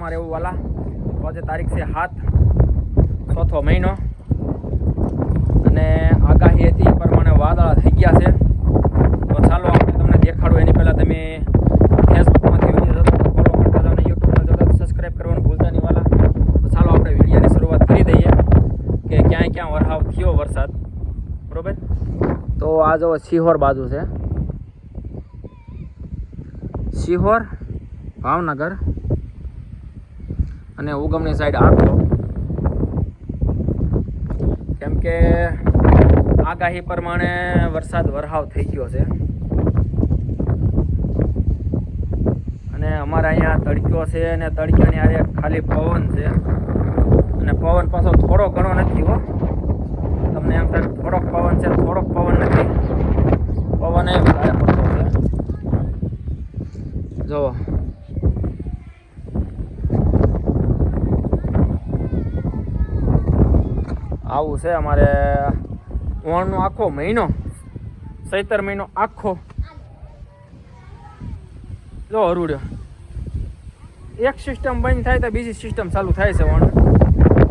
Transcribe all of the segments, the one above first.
માં રહેવું વાલા. આજે તારીખ છે 7 ચોથો મહિનો અને આગાહી હતી એ પ્રમાણે વાદળા થઈ ગયા છે. તો ચાલો આપણે તમને દેખાડું એની પહેલાં તમે ફેસબુકમાંથી વિડીયો જોતા તો ફોલો કરતા જાઓ અને યુટ્યુબમાં જોતા તો સબસ્ક્રાઈબ કરવાનું ભૂલતા નહીં વાલા. તો ચાલો આપણે વિડીયોની શરૂઆત કરી દઈએ કે ક્યાંય ક્યાં વરસાદ થયો વરસાદ. બરોબર. તો આ જો સિહોર બાજુ છે, સિહોર ભાવનગર અને ઉગમની સાઈડ આખો, કેમ કે આગાહી પ્રમાણે વરસાદ વરહાવ થઈ ગયો છે અને અમારા અહીંયા તડક્યો છે અને તડક્યાની આરે ખાલી પવન છે અને પવન પાછો થોડો ઘણો નથી હો. તમને એમ થાય થોડોક પવન છે, થોડોક પવન નથી, પવન એ વધારે પડતો છે. જુઓ આવું છે અમારે ઓણનો આખો મહિનો, ચૈતર મહિનો આખો જો હરુડ્યો. એક સિસ્ટમ બંધ થાય તો બીજી સિસ્ટમ ચાલુ થાય છે ઓણ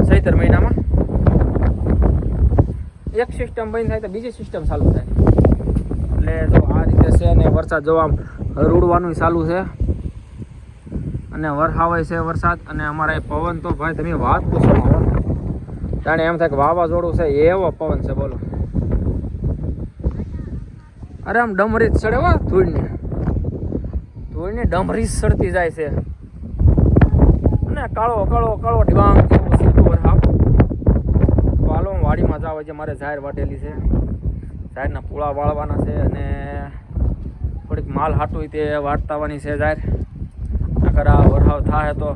ચૈતર મહિનામાં. એક સિસ્ટમ બંધ થાય તો બીજી સિસ્ટમ ચાલુ થાય. એટલે જો આ રીતે છે ને વરસાદ જોવા રૂડવાનું ચાલુ છે અને વરસાવાય છે વરસાદ. અને અમારા પવન તો ભાઈ તમે વાત પૂછો, જાણે એમ થાય કે વાવાઝોડું છે એવો પવન છે બોલો. અરે આમ ડમરી જ ચડે હો, ધૂળની ડમરી સડતી જાય છે અને કાળો કાળો કાળો ડિવાંગ જેવો સીધો વરસાદ. વાલો વાડીમાં જાવ છે, મારે જાહેર વાટેલી છે, જાહેરના પૂળા વાળવાના છે અને થોડીક માલ હાટું તે વાટતાવાની છે જાહેર. નકર આ વરસાદ થાય તો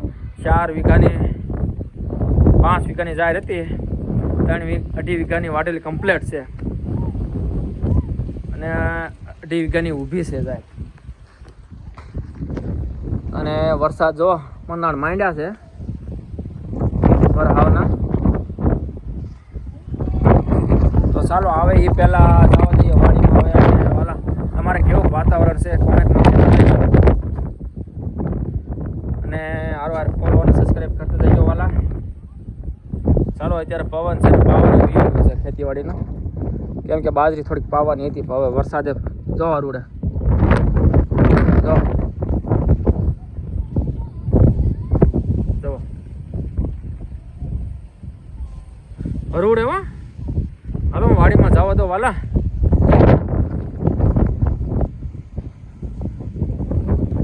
4 વીઘાની 5 વીઘાની જાહેર હતી, 2.5 વીઘાની વાટેલી કમ્પ્લેટ છે અને 2.5 વીઘાની ઊભી છે જાહેર. અને વરસાદ જો મંદાણ માંડ્યા છે વરસાદના. તો ચાલો આવે એ પહેલાં જવા દઈએ વાડીમાં. હવે વાલા તમારે કેવું વાતાવરણ છે કોમેન્ટમાં અને હારો હાર ફોલો અને સબસ્ક્રાઈબ કરતા જજો વાલા. ચાલો અત્યારે પવન છે, પાવાની વ્યૂ છે ખેતીવાડીનો, કેમ કે બાજરી થોડીક પાવાની હતી. હવે વરસાદે જો હરુડે જો હરુડે હો. હાલો વાડીમાં જવા દો વાલા.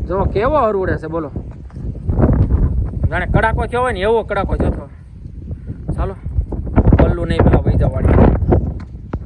જો કેવો હરુડે છે બોલો, જાણે કડાકો થયો હોય ને એવો કડાકો થયો. ચાલો પલ્લું નહીં પેલા વહી જાવ વાડી.